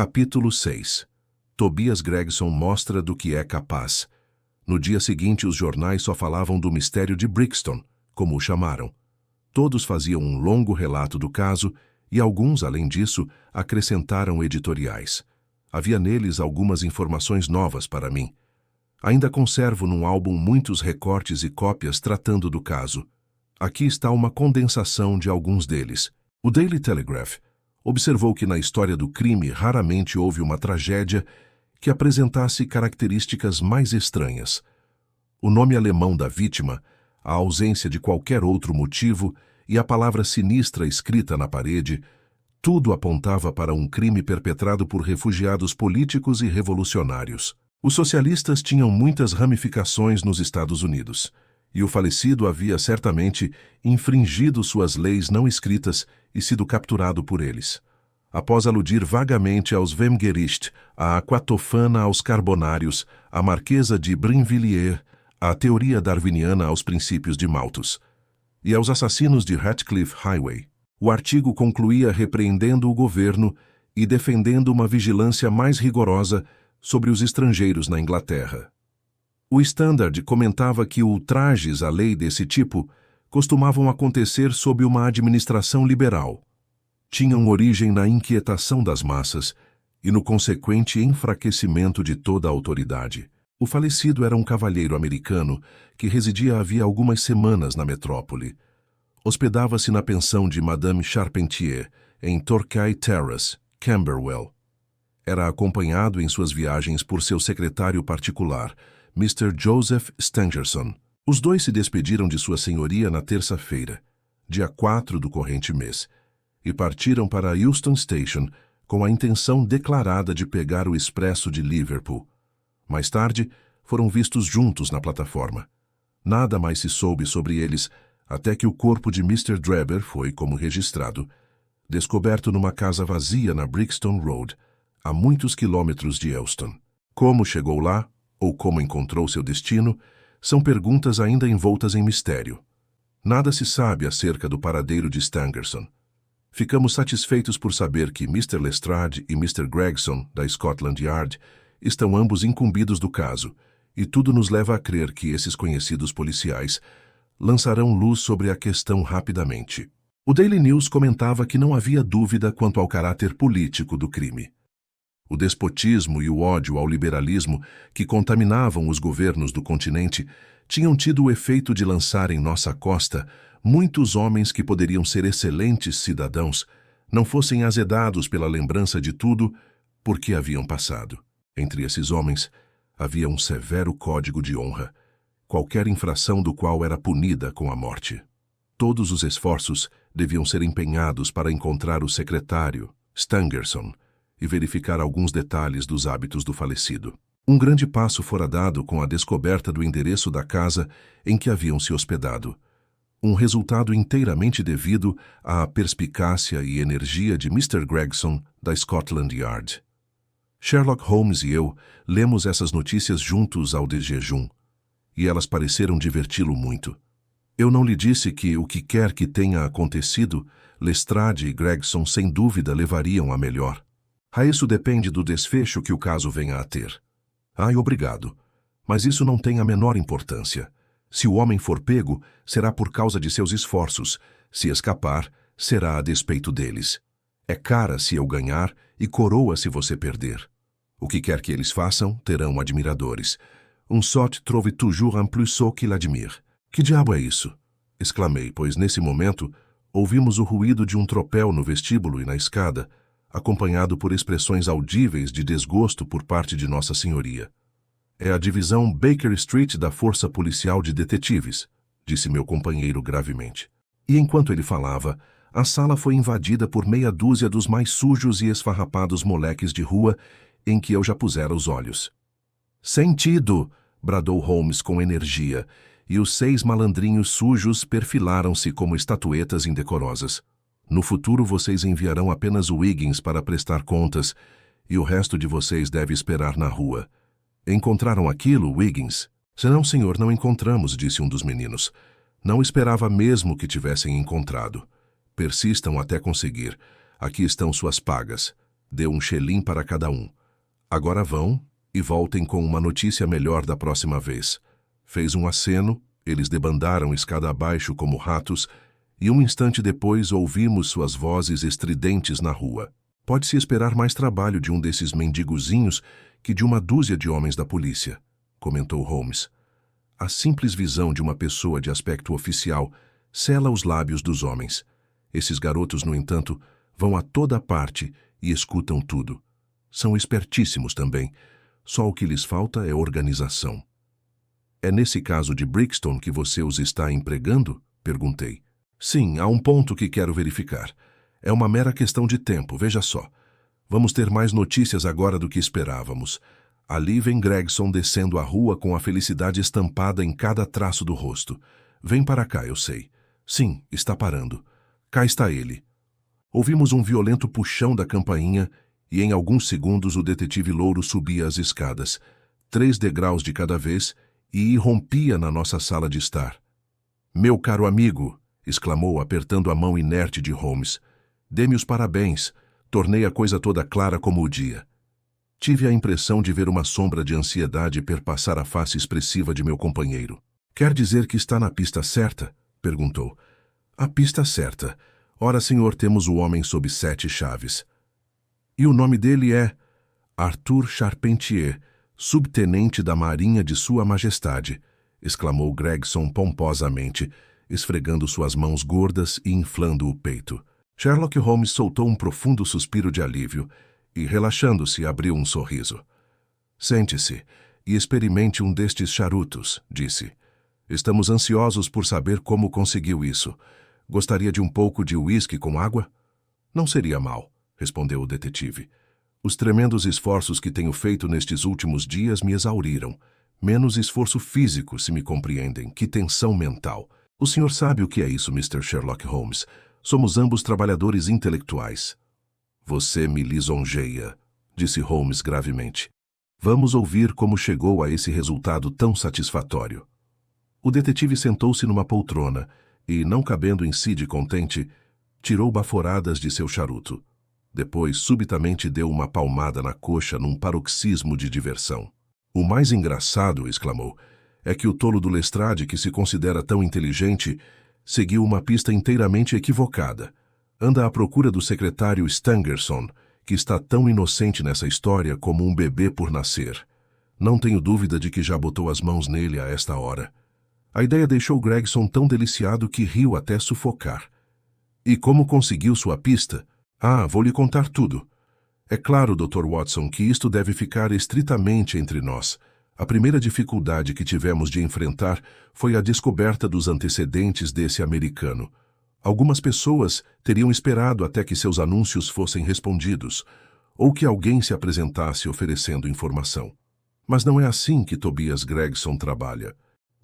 Capítulo 6. Tobias Gregson mostra do que é capaz. No dia seguinte, os jornais só falavam do mistério de Brixton, como o chamaram. Todos faziam um longo relato do caso e alguns, além disso, acrescentaram editoriais. Havia neles algumas informações novas para mim. Ainda conservo num álbum muitos recortes e cópias tratando do caso. Aqui está uma condensação de alguns deles. O Daily Telegraph observou que na história do crime raramente houve uma tragédia que apresentasse características mais estranhas. O nome alemão da vítima, a ausência de qualquer outro motivo e a palavra sinistra escrita na parede, tudo apontava para um crime perpetrado por refugiados políticos e revolucionários. Os socialistas tinham muitas ramificações nos Estados Unidos, e o falecido havia certamente infringido suas leis não escritas e sido capturado por eles. Após aludir vagamente aos Wemgericht, a Aquatofana aos Carbonários, a Marquesa de Brinvilliers, a teoria darwiniana aos princípios de Malthus, e aos assassinos de Ratcliffe Highway, o artigo concluía repreendendo o governo e defendendo uma vigilância mais rigorosa sobre os estrangeiros na Inglaterra. O Standard comentava que ultrajes à lei desse tipo costumavam acontecer sob uma administração liberal. Tinham origem na inquietação das massas e no consequente enfraquecimento de toda a autoridade. O falecido era um cavalheiro americano que residia havia algumas semanas na metrópole. Hospedava-se na pensão de Madame Charpentier, em Torquay Terrace, Camberwell. Era acompanhado em suas viagens por seu secretário particular, Mr. Joseph Stangerson. Os dois se despediram de sua senhoria na terça-feira, dia 4 do corrente mês, e partiram para Euston Station com a intenção declarada de pegar o expresso de Liverpool. Mais tarde, foram vistos juntos na plataforma. Nada mais se soube sobre eles até que o corpo de Mr. Drebber foi, como registrado, descoberto numa casa vazia na Brixton Road, a muitos quilômetros de Euston. Como chegou lá, ou como encontrou seu destino, são perguntas ainda envoltas em mistério. Nada se sabe acerca do paradeiro de Stangerson. Ficamos satisfeitos por saber que Mr. Lestrade e Mr. Gregson, da Scotland Yard, estão ambos incumbidos do caso, e tudo nos leva a crer que esses conhecidos policiais lançarão luz sobre a questão rapidamente. O Daily News comentava que não havia dúvida quanto ao caráter político do crime. O despotismo e o ódio ao liberalismo que contaminavam os governos do continente tinham tido o efeito de lançar em nossa costa muitos homens que poderiam ser excelentes cidadãos, não fossem azedados pela lembrança de tudo por que haviam passado. Entre esses homens havia um severo código de honra, qualquer infração do qual era punida com a morte. Todos os esforços deviam ser empenhados para encontrar o secretário, Stangerson, e verificar alguns detalhes dos hábitos do falecido. Um grande passo fora dado com a descoberta do endereço da casa em que haviam se hospedado. Um resultado inteiramente devido à perspicácia e energia de Mr. Gregson, da Scotland Yard. Sherlock Holmes e eu lemos essas notícias juntos ao de jejum, e elas pareceram diverti-lo muito. Eu não lhe disse que o que quer que tenha acontecido, Lestrade e Gregson sem dúvida levariam a melhor. A isso depende do desfecho que o caso venha a ter. Ai, obrigado. Mas isso não tem a menor importância. Se o homem for pego, será por causa de seus esforços. Se escapar, será a despeito deles. É cara se eu ganhar e coroa se você perder. O que quer que eles façam, terão admiradores. Un sot trouve toujours un plus sot qui l'admire. Que diabo é isso? Exclamei, pois nesse momento ouvimos o ruído de um tropel no vestíbulo e na escada, acompanhado por expressões audíveis de desgosto por parte de Nossa Senhoria. É a divisão Baker Street da Força Policial de Detetives, disse meu companheiro gravemente. E enquanto ele falava, a sala foi invadida por meia dúzia dos mais sujos e esfarrapados moleques de rua em que eu já pusera os olhos. Sentido! Bradou Holmes com energia, e os 6 malandrinhos sujos perfilaram-se como estatuetas indecorosas. No futuro vocês enviarão apenas o Wiggins para prestar contas, e o resto de vocês deve esperar na rua. Encontraram aquilo, Wiggins? Senão, senhor, não encontramos, disse um dos meninos. Não esperava mesmo que tivessem encontrado. Persistam até conseguir. Aqui estão suas pagas. Deu um xelim para cada um. Agora vão e voltem com uma notícia melhor da próxima vez. Fez um aceno, eles debandaram escada abaixo como ratos, e um instante depois ouvimos suas vozes estridentes na rua. Pode-se esperar mais trabalho de um desses mendigozinhos que de uma dúzia de homens da polícia, comentou Holmes. A simples visão de uma pessoa de aspecto oficial sela os lábios dos homens. Esses garotos, no entanto, vão a toda parte e escutam tudo. São espertíssimos também. Só o que lhes falta é organização. É nesse caso de Brixton que você os está empregando? Perguntei. Sim, há um ponto que quero verificar. É uma mera questão de tempo, veja só. Vamos ter mais notícias agora do que esperávamos. Ali vem Gregson descendo a rua com a felicidade estampada em cada traço do rosto. Vem para cá, eu sei. Sim, está parando. Cá está ele. Ouvimos um violento puxão da campainha e em alguns segundos o detetive louro subia as escadas, 3 degraus de cada vez, e irrompia na nossa sala de estar. Meu caro amigo, exclamou apertando a mão inerte de Holmes. Dê-me os parabéns. Tornei a coisa toda clara como o dia. Tive a impressão de ver uma sombra de ansiedade perpassar a face expressiva de meu companheiro. Quer dizer que está na pista certa? Perguntou. A pista certa. Ora, senhor, temos o homem sob 7 chaves. E o nome dele é Arthur Charpentier, subtenente da Marinha de Sua Majestade, exclamou Gregson pomposamente, esfregando suas mãos gordas e inflando o peito. Sherlock Holmes soltou um profundo suspiro de alívio e, relaxando-se, abriu um sorriso. Sente-se e experimente um destes charutos, disse. Estamos ansiosos por saber como conseguiu isso. Gostaria de um pouco de uísque com água? Não seria mal, respondeu o detetive. Os tremendos esforços que tenho feito nestes últimos dias me exauriram. Menos esforço físico, se me compreendem, que tensão mental. O senhor sabe o que é isso, Mr. Sherlock Holmes. Somos ambos trabalhadores intelectuais. Você me lisonjeia, disse Holmes gravemente. Vamos ouvir como chegou a esse resultado tão satisfatório. O detetive sentou-se numa poltrona e, não cabendo em si de contente, tirou baforadas de seu charuto. Depois, subitamente deu uma palmada na coxa num paroxismo de diversão. O mais engraçado, exclamou, é que o tolo do Lestrade, que se considera tão inteligente, seguiu uma pista inteiramente equivocada. Anda à procura do secretário Stangerson, que está tão inocente nessa história como um bebê por nascer. Não tenho dúvida de que já botou as mãos nele a esta hora. A ideia deixou Gregson tão deliciado que riu até sufocar. E como conseguiu sua pista? Ah, vou lhe contar tudo. É claro, Dr. Watson, que isto deve ficar estritamente entre nós. A primeira dificuldade que tivemos de enfrentar foi a descoberta dos antecedentes desse americano. Algumas pessoas teriam esperado até que seus anúncios fossem respondidos, ou que alguém se apresentasse oferecendo informação. Mas não é assim que Tobias Gregson trabalha.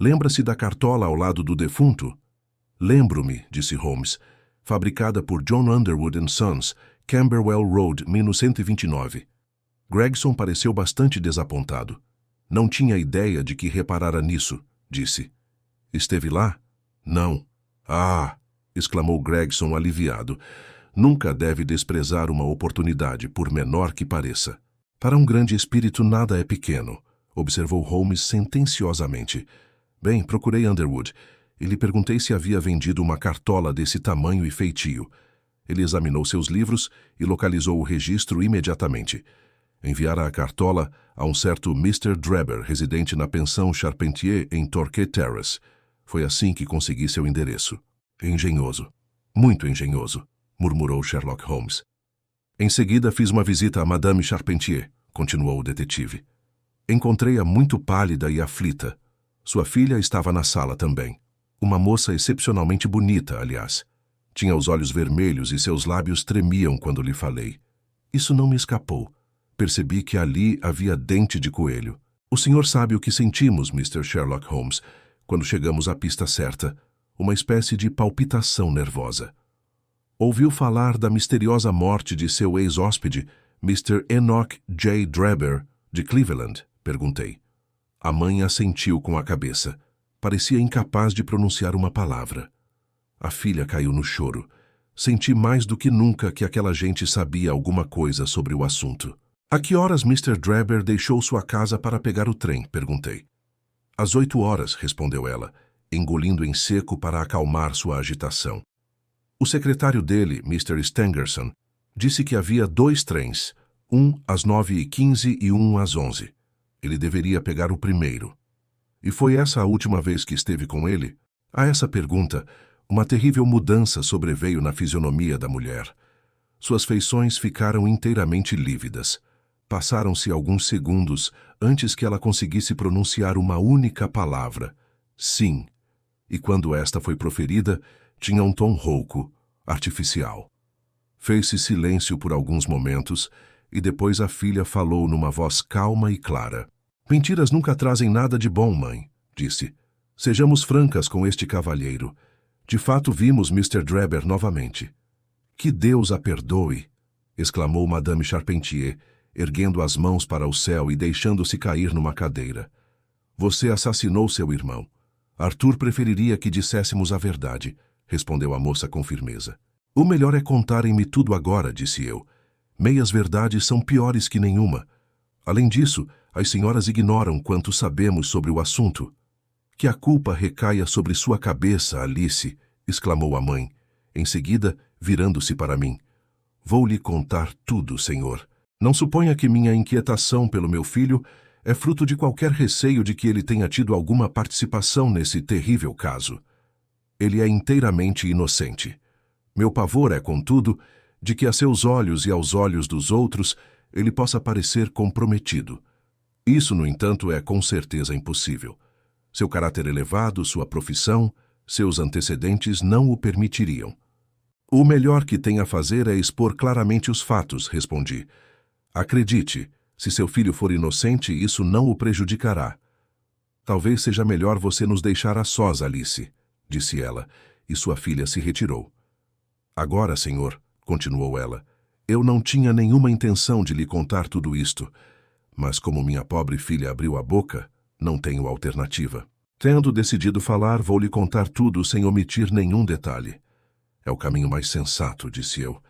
Lembra-se da cartola ao lado do defunto? Lembro-me, disse Holmes. Fabricada por John Underwood & Sons, Camberwell Road, 1929. Gregson pareceu bastante desapontado. Não tinha ideia de que reparara nisso, disse. Esteve lá? Não. Ah! Exclamou Gregson aliviado. Nunca deve desprezar uma oportunidade, por menor que pareça. Para um grande espírito nada é pequeno, observou Holmes sentenciosamente. Bem, procurei Underwood e lhe perguntei se havia vendido uma cartola desse tamanho e feitio. Ele examinou seus livros e localizou o registro imediatamente. Enviara a cartola a um certo Mr. Drebber, residente na pensão Charpentier em Torquay Terrace. Foi assim que consegui seu endereço. Engenhoso. Muito engenhoso, murmurou Sherlock Holmes. Em seguida fiz uma visita a Madame Charpentier, continuou o detetive. Encontrei-a muito pálida e aflita. Sua filha estava na sala também. Uma moça excepcionalmente bonita, aliás. Tinha os olhos vermelhos e seus lábios tremiam quando lhe falei. Isso não me escapou. Percebi que ali havia dente de coelho. O senhor sabe o que sentimos, Mr. Sherlock Holmes, quando chegamos à pista certa. Uma espécie de palpitação nervosa. Ouviu falar da misteriosa morte de seu ex-hóspede, Mr. Enoch J. Drebber, de Cleveland? Perguntei. A mãe assentiu com a cabeça. Parecia incapaz de pronunciar uma palavra. A filha caiu no choro. senti mais do que nunca que aquela gente sabia alguma coisa sobre o assunto. A que horas Mr. Drebber deixou sua casa para pegar o trem? Perguntei. Às 8 horas, respondeu ela, engolindo em seco para acalmar sua agitação. O secretário dele, Mr. Stangerson, disse que havia 2 trens, um às 9h15 e um às 11. Ele deveria pegar o primeiro. E foi essa a última vez que esteve com ele? A essa pergunta, uma terrível mudança sobreveio na fisionomia da mulher. Suas feições ficaram inteiramente lívidas. Passaram-se alguns segundos antes que ela conseguisse pronunciar uma única palavra, sim. E quando esta foi proferida, tinha um tom rouco, artificial. Fez-se silêncio por alguns momentos e depois a filha falou numa voz calma e clara. Mentiras nunca trazem nada de bom, mãe, disse. Sejamos francas com este cavalheiro. De fato vimos Mr. Drebber novamente. Que Deus a perdoe, exclamou Madame Charpentier, erguendo as mãos para o céu e deixando-se cair numa cadeira. Você assassinou seu irmão. Arthur preferiria que disséssemos a verdade, respondeu a moça com firmeza. O melhor é contarem-me tudo agora, disse eu. Meias verdades são piores que nenhuma. Além disso, as senhoras ignoram quanto sabemos sobre o assunto. Que a culpa recaia sobre sua cabeça, Alice, exclamou a mãe. Em seguida, virando-se para mim. Vou lhe contar tudo, senhor. Não suponha que minha inquietação pelo meu filho é fruto de qualquer receio de que ele tenha tido alguma participação nesse terrível caso. Ele é inteiramente inocente. Meu pavor é, contudo, de que a seus olhos e aos olhos dos outros ele possa parecer comprometido. Isso, no entanto, é com certeza impossível. Seu caráter elevado, sua profissão, seus antecedentes não o permitiriam. O melhor que tem a fazer é expor claramente os fatos, respondi. Acredite, se seu filho for inocente, isso não o prejudicará. Talvez seja melhor você nos deixar a sós, Alice, disse ela, e sua filha se retirou. Agora, senhor, continuou ela, eu não tinha nenhuma intenção de lhe contar tudo isto, mas como minha pobre filha abriu a boca, não tenho alternativa. Tendo decidido falar, vou lhe contar tudo sem omitir nenhum detalhe. É o caminho mais sensato, disse eu.